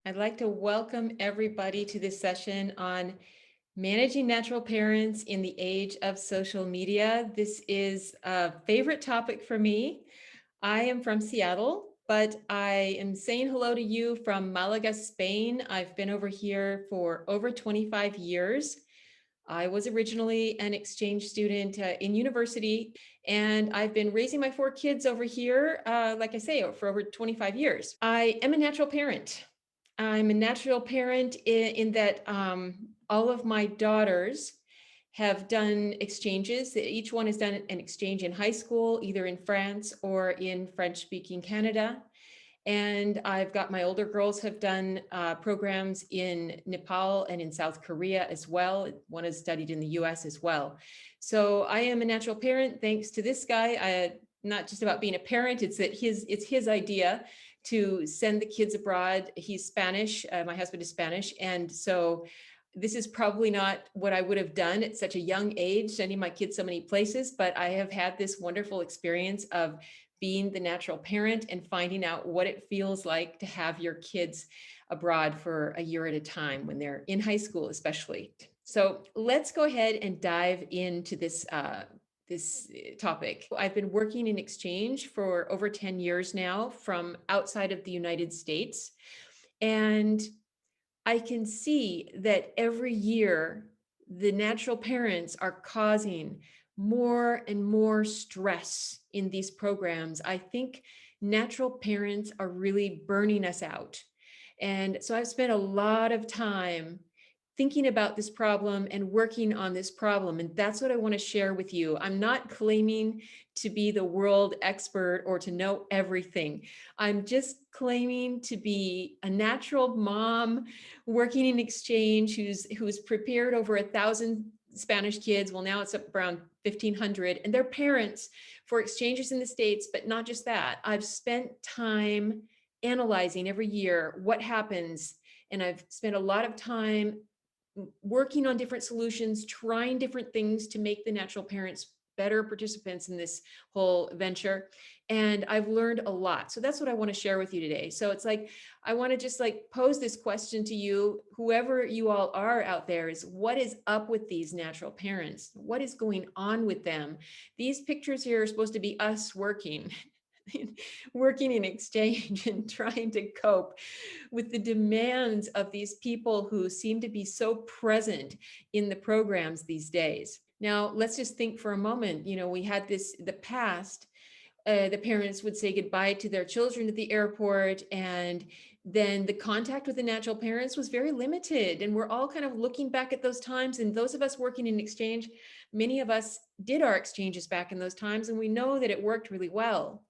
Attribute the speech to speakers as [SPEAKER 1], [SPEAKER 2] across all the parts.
[SPEAKER 1] I'd like to welcome everybody to this session on managing natural parents in the age of social media. This is a favorite topic for me. I am from Seattle, but I am saying hello to you from Malaga, Spain. I've been over here for over 25 years. I was originally an exchange student in university, and I've been raising my four kids over here, like I say, for over 25 years. I am a natural parent. I'm a natural parent in that all of my daughters have done exchanges. Each one has done an exchange in high school, either in France or in French-speaking Canada. And I've got my older girls have done programs in Nepal and in South Korea as well. One has studied in the US as well. So I am a natural parent thanks to this guy. Not just about being a parent, it's his idea to send the kids abroad. He's Spanish, my husband is Spanish. And so this is probably not what I would have done at such a young age, sending my kids so many places, but I have had this wonderful experience of being the natural parent and finding out what it feels like to have your kids abroad for a year at a time when they're in high school, especially. So let's go ahead and dive into this topic. I've been working in exchange for over 10 years now from outside of the United States. And I can see that every year the natural parents are causing more and more stress in these programs. I think natural parents are really burning us out. And so I've spent a lot of time thinking about this problem and working on this problem. And that's what I want to share with you. I'm not claiming to be the world expert or to know everything. I'm just claiming to be a natural mom working in exchange who's prepared over 1,000 Spanish kids. Well, now it's up around 1,500 and their parents for exchanges in the States, but not just that. I've spent time analyzing every year what happens, and I've spent a lot of time working on different solutions, trying different things to make the natural parents better participants in this whole venture. And I've learned a lot. So that's what I want to share with you today. So it's like, I want to just like pose this question to you, whoever you all are out there, is what is up with these natural parents? What is going on with them? These pictures here are supposed to be us working. Working in exchange and trying to cope with the demands of these people who seem to be so present in the programs these days. Now, let's just think for a moment, we had the past, the parents would say goodbye to their children at the airport, and then the contact with the natural parents was very limited. And we're all kind of looking back at those times. And those of us working in exchange, many of us did our exchanges back in those times, and we know that it worked really well.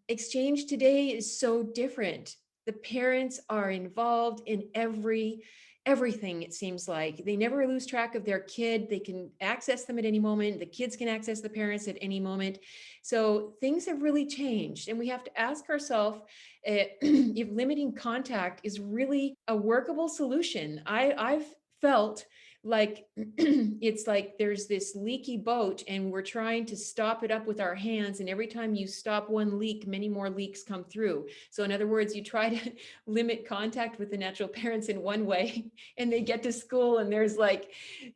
[SPEAKER 1] Exchange today is so different. The parents are involved in everything. It seems like they never lose track of their kid. They can access them at any moment. The kids can access the parents at any moment. So things have really changed, and we have to ask ourselves if limiting contact is really a workable solution. I've felt like it's like there's this leaky boat and we're trying to stop it up with our hands, and every time you stop one leak, many more leaks come through. So in other words, you try to limit contact with the natural parents in one way, and they get to school and there's like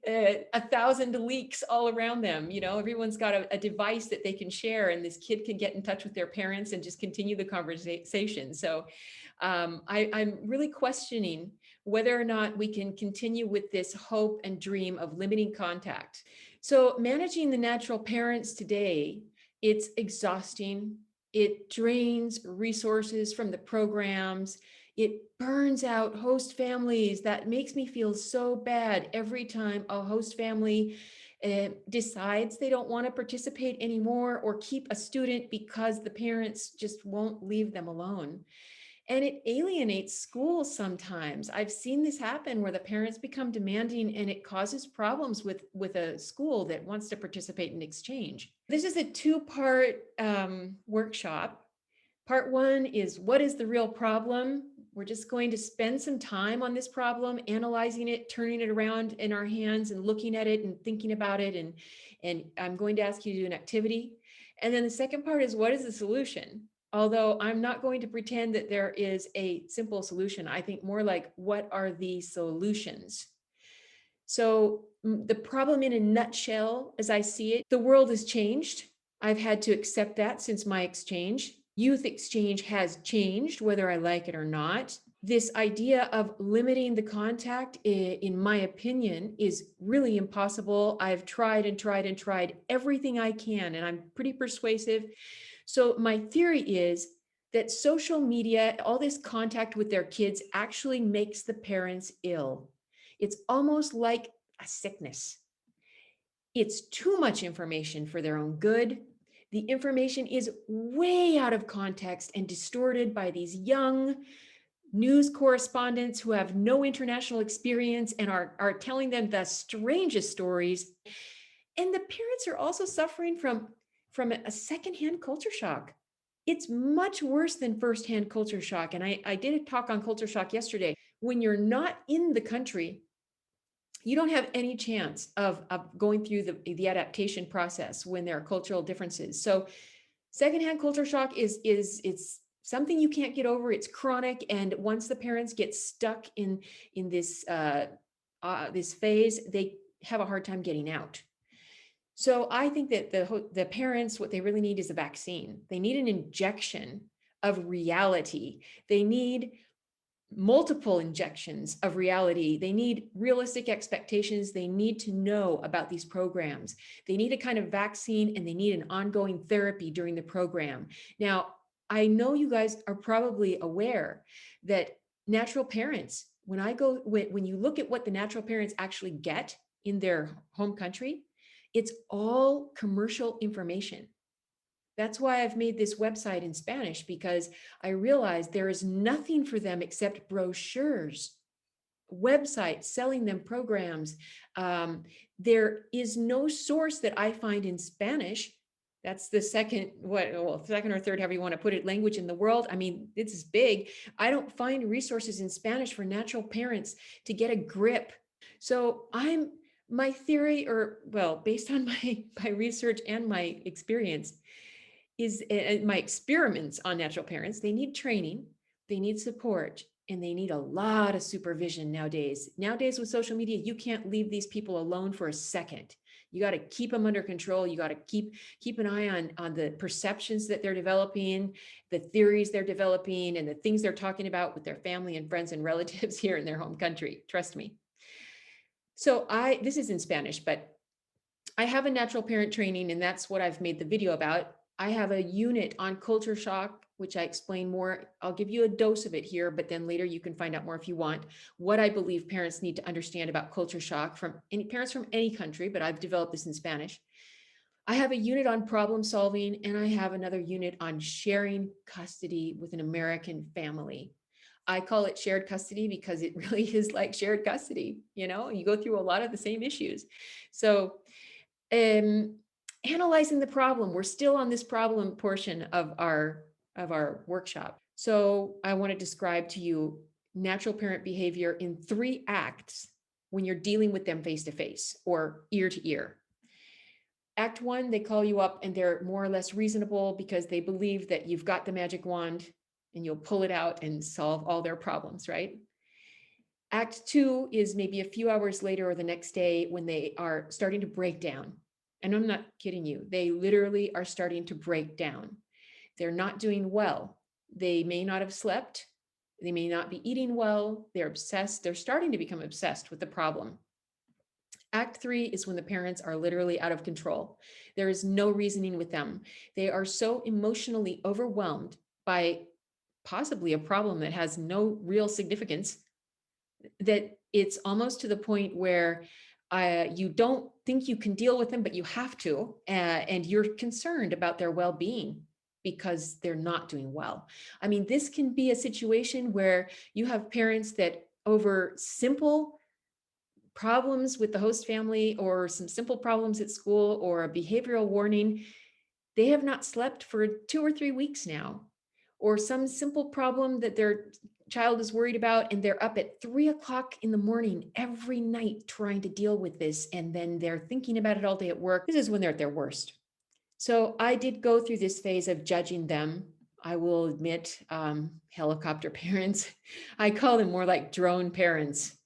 [SPEAKER 1] 1,000 leaks all around them. Everyone's got a device that they can share, and this kid can get in touch with their parents and just continue the conversation. So I'm really questioning whether or not we can continue with this hope and dream of limiting contact. So managing the natural parents today, it's exhausting. It drains resources from the programs. It burns out host families. That makes me feel so bad every time a host family decides they don't want to participate anymore or keep a student because the parents just won't leave them alone. And it alienates schools sometimes. I've seen this happen where the parents become demanding, and it causes problems with a school that wants to participate in exchange. This is a two-part workshop. Part one is, what is the real problem? We're just going to spend some time on this problem, analyzing it, turning it around in our hands and looking at it and thinking about it. And I'm going to ask you to do an activity. And then the second part is, what is the solution? Although I'm not going to pretend that there is a simple solution. I think more like, what are the solutions? So the problem in a nutshell, as I see it, the world has changed. I've had to accept that since my exchange. Youth exchange has changed, whether I like it or not. This idea of limiting the contact, in my opinion, is really impossible. I've tried and tried and tried everything I can, and I'm pretty persuasive. So my theory is that social media, all this contact with their kids, actually makes the parents ill. It's almost like a sickness. It's too much information for their own good. The information is way out of context and distorted by these young news correspondents who have no international experience and are telling them the strangest stories. And the parents are also suffering from a secondhand culture shock. It's much worse than firsthand culture shock. And I did a talk on culture shock yesterday. When you're not in the country, you don't have any chance of going through the adaptation process when there are cultural differences. So secondhand culture shock it's something you can't get over. It's chronic. And once the parents get stuck in this this phase, they have a hard time getting out. So I think that the parents, what they really need is a vaccine. They need an injection of reality. They need multiple injections of reality. They need realistic expectations. They need to know about these programs. They need a kind of vaccine, and they need an ongoing therapy during the program. Now, I know you guys are probably aware that natural parents, when you look at what the natural parents actually get in their home country, it's all commercial information. That's why I've made this website in Spanish, because I realized there is nothing for them except brochures, websites selling them programs. There is no source that I find in Spanish. That's the second or third, however you want to put it, language in the world. I mean, this is big. I don't find resources in Spanish for natural parents to get a grip. So my theory, based on my research and my experience, is my experiments on natural parents. They need training, they need support, and they need a lot of supervision nowadays. Nowadays with social media, you can't leave these people alone for a second. You got to keep them under control. You got to keep an eye on the perceptions that they're developing, the theories they're developing, and the things they're talking about with their family and friends and relatives here in their home country. Trust me. So this is in Spanish, but I have a natural parent training, and that's what I've made the video about. I have a unit on culture shock, which I explain more. I'll give you a dose of it here, but then later you can find out more if you want, what I believe parents need to understand about culture shock from any parents from any country, but I've developed this in Spanish. I have a unit on problem solving, and I have another unit on sharing custody with an American family. I call it shared custody because it really is like shared custody. You know, you go through a lot of the same issues. So analyzing the problem. We're still on this problem portion of our workshop. So I want to describe to you natural parent behavior in 3 acts when you're dealing with them face to face or ear to ear. Act 1, they call you up and they're more or less reasonable because they believe that you've got the magic wand and you'll pull it out and solve all their problems, right? Act 2 is maybe a few hours later or the next day when they are starting to break down. And I'm not kidding you. They literally are starting to break down. They're not doing well. They may not have slept. They may not be eating well. They're obsessed. They're starting to become obsessed with the problem. Act 3 is when the parents are literally out of control. There is no reasoning with them. They are so emotionally overwhelmed by possibly a problem that has no real significance that it's almost to the point where you don't think you can deal with them, but you have to, and you're concerned about their well-being because they're not doing well. I mean, this can be a situation where you have parents that over simple problems with the host family or some simple problems at school or a behavioral warning, they have not slept for 2 or 3 weeks now, or some simple problem that their child is worried about, and they're up at 3 o'clock in the morning every night trying to deal with this. And then they're thinking about it all day at work. This is when they're at their worst. So I did go through this phase of judging them I will admit, helicopter parents. I call them more like drone parents.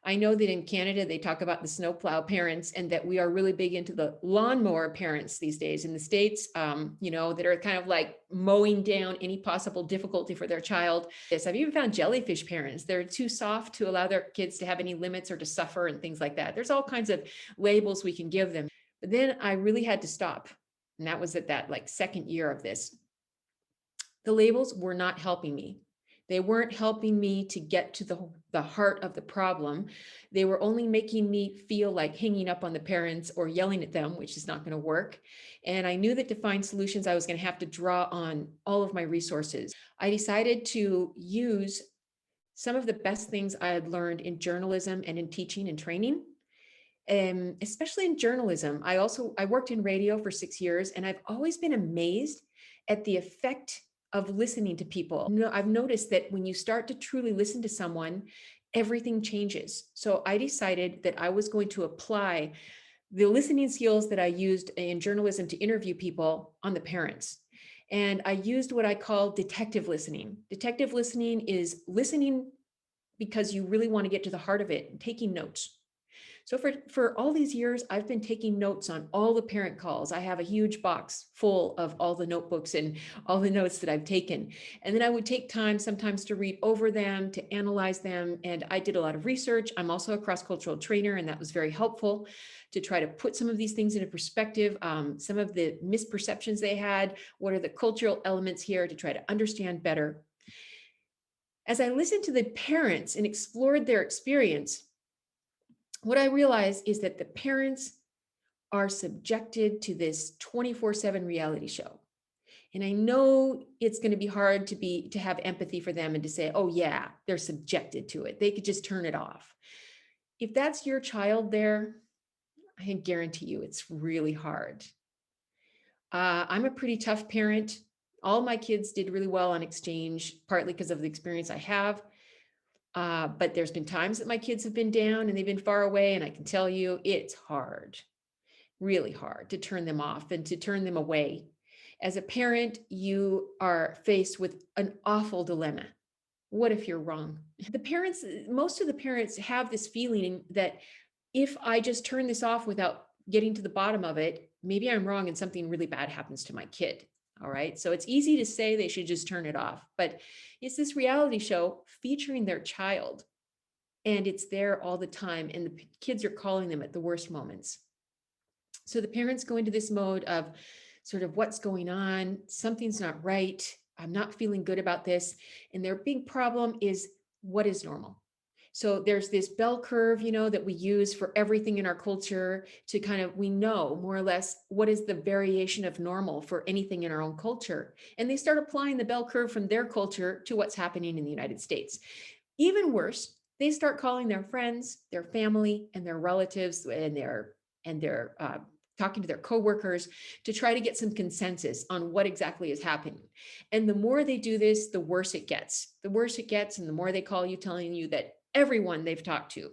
[SPEAKER 1] I know that in Canada, they talk about the snowplow parents and that we are really big into the lawnmower parents these days in the States, that are kind of like mowing down any possible difficulty for their child. Yes, I've even found jellyfish parents. They're too soft to allow their kids to have any limits or to suffer and things like that. There's all kinds of labels we can give them. But then I really had to stop. And that was at that like second year of this. The labels were not helping me. They weren't helping me to get to the heart of the problem. They were only making me feel like hanging up on the parents or yelling at them, which is not going to work. And I knew that to find solutions, I was going to have to draw on all of my resources. I decided to use some of the best things I had learned in journalism and in teaching and training. Especially in journalism. I worked in radio for 6 years, and I've always been amazed at the effect of listening to people. I've noticed that when you start to truly listen to someone, everything changes. So I decided that I was going to apply the listening skills that I used in journalism to interview people on the parents. And I used what I call detective listening. Detective listening is listening because you really want to get to the heart of it and taking notes. So for all these years, I've been taking notes on all the parent calls. I have a huge box full of all the notebooks and all the notes that I've taken. And then I would take time sometimes to read over them, to analyze them. And I did a lot of research. I'm also a cross-cultural trainer, and that was very helpful to try to put some of these things into perspective, some of the misperceptions they had, what are the cultural elements here to try to understand better. As I listened to the parents and explored their experience, what I realized is that the parents are subjected to this 24/7 reality show. And I know it's going to be hard to have empathy for them and to say, oh yeah, they're subjected to it. They could just turn it off. If that's your child there, I can guarantee you it's really hard. I'm a pretty tough parent. All my kids did really well on exchange, partly because of the experience I have. But there's been times that my kids have been down and they've been far away, and I can tell you it's hard, really hard to turn them off and to turn them away. As a parent, you are faced with an awful dilemma. What if you're wrong? Most of the parents have this feeling that if I just turn this off without getting to the bottom of it, maybe I'm wrong and something really bad happens to my kid. All right. So it's easy to say they should just turn it off, but it's this reality show featuring their child, and it's there all the time. And the kids are calling them at the worst moments. So the parents go into this mode of sort of what's going on, something's not right, I'm not feeling good about this. And their big problem is what is normal. So there's this bell curve, that we use for everything in our culture to we know more or less what is the variation of normal for anything in our own culture. And they start applying the bell curve from their culture to what's happening in the United States. Even worse, they start calling their friends, their family, and their relatives, and they're talking to their coworkers to try to get some consensus on what exactly is happening. And the more they do this, the worse it gets. The worse it gets, and the more they call you telling you that everyone they've talked to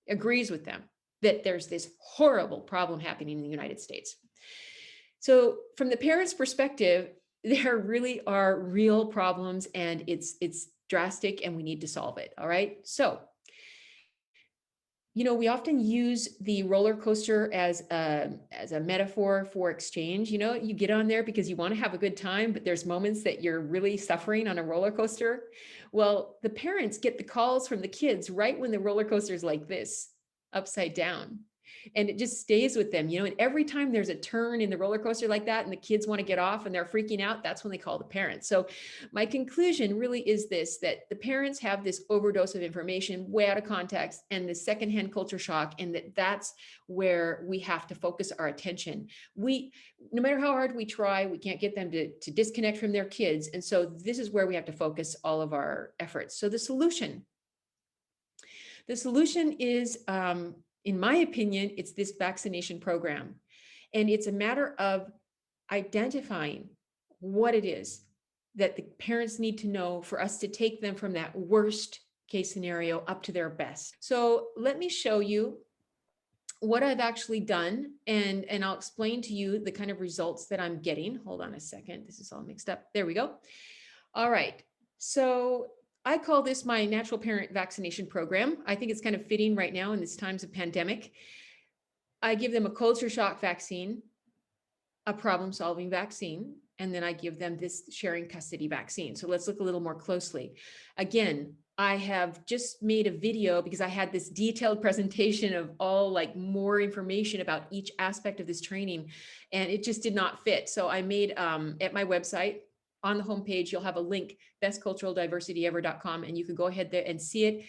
[SPEAKER 1] agrees with them that there's this horrible problem happening in the United States. So from the parents' perspective, there really are real problems, and it's drastic, and we need to solve it. All right. So we often use the roller coaster as a metaphor for exchange. You get on there because you want to have a good time, but there's moments that you're really suffering on a roller coaster. Well, the parents get the calls from the kids right when the roller coaster is like this, upside down. And it just stays with them, and every time there's a turn in the roller coaster like that and the kids want to get off and they're freaking out, that's when they call the parents. So my conclusion really is this, that the parents have this overdose of information way out of context and the secondhand culture shock, and that's where we have to focus our attention. No matter how hard we try, we can't get them to disconnect from their kids. And so this is where we have to focus all of our efforts. So the solution is, in my opinion, it's this vaccination program. And it's a matter of identifying what it is that the parents need to know for us to take them from that worst case scenario up to their best. So let me show you what I've actually done, and I'll explain to you the kind of results that I'm getting. Hold on a second. This is all mixed up. There we go. All right. So I call this my natural parent vaccination program. I think it's kind of fitting right now in these times of pandemic. I give them a culture shock vaccine, a problem solving vaccine, and then I give them this sharing custody vaccine. So let's look a little more closely. Again, I have just made a video because I had this detailed presentation of all like more information about each aspect of this training, and it just did not fit. So I made at my website on the homepage, you'll have a link, bestculturaldiversityever.com, and you can go ahead there and see it.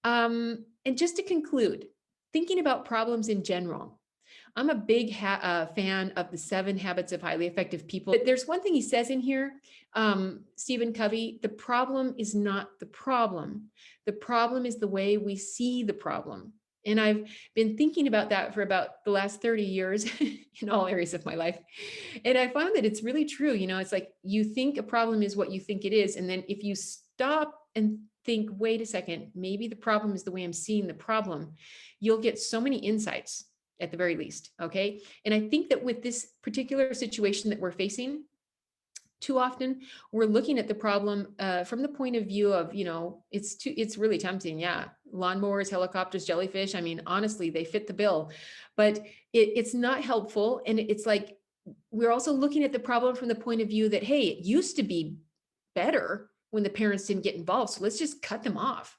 [SPEAKER 1] And just to conclude, thinking about problems in general, I'm a big fan of the 7 Habits of Highly Effective People. But there's one thing he says in here, Stephen Covey, the problem is not the problem. The problem is the way we see the problem. And I've been thinking about that for about the last 30 years in all areas of my life. And I found that it's really true. You know, it's like you think a problem is what you think it is. And then if you stop and think, wait a second, maybe the problem is the way I'm seeing the problem, you'll get so many insights at the very least. Okay. And I think that with this particular situation that we're facing, too often we're looking at the problem from the point of view of, you know, it's really tempting. Yeah. Lawnmowers, helicopters, jellyfish. I mean, honestly, they fit the bill, but it's not helpful. And it's like, we're also looking at the problem from the point of view that, hey, it used to be better when the parents didn't get involved. So let's just cut them off.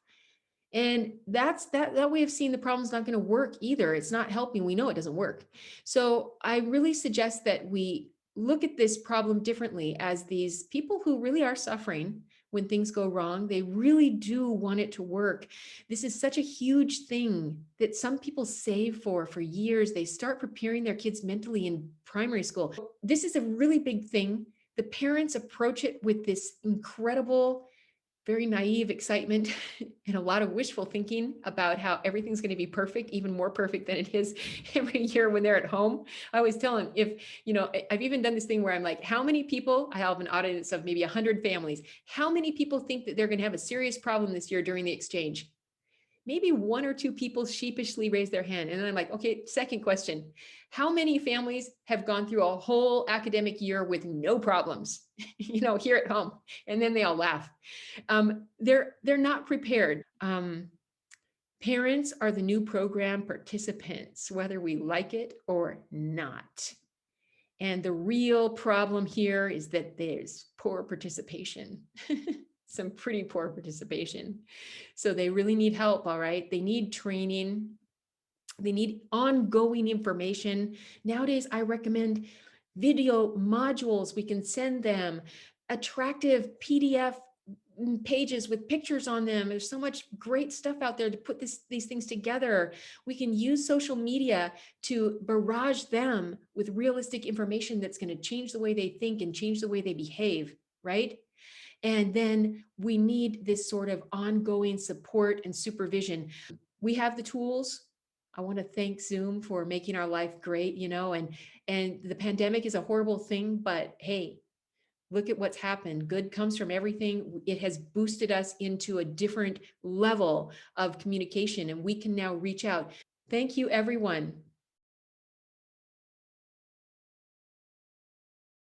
[SPEAKER 1] And that way of seeing the problem is not going to work either. It's not helping. We know it doesn't work. So I really suggest that we look at this problem differently as these people who really are suffering when things go wrong. They really do want it to work. This is such a huge thing that some people save for years. They start preparing their kids mentally in primary school. This is a really big thing. The parents approach it with this incredible, very naive excitement and a lot of wishful thinking about how everything's going to be perfect, even more perfect than it is every year when they're at home. I always tell them, if, you know, I've even done this thing where I'm like, how many people, I have an audience of maybe 100 families, how many people think that they're going to have a serious problem this year during the exchange? Maybe 1 or 2 people sheepishly raise their hand. And then I'm like, okay, second question. How many families have gone through a whole academic year with no problems, you know, here at home? And then they all laugh. They're not prepared. Parents are the new program participants, whether we like it or not. And the real problem here is that there's poor participation. Some pretty poor participation. So they really need help, all right? They need training. They need ongoing information. Nowadays, I recommend video modules. We can send them attractive PDF pages with pictures on them. There's so much great stuff out there to put these things together. We can use social media to barrage them with realistic information that's going to change the way they think and change the way they behave, right? And then we need this sort of ongoing support and supervision. We have the tools. I want to thank Zoom for making our life great, you know, and the pandemic is a horrible thing, but hey, look at what's happened. Good comes from everything. It has boosted us into a different level of communication, and we can now reach out. Thank you, everyone.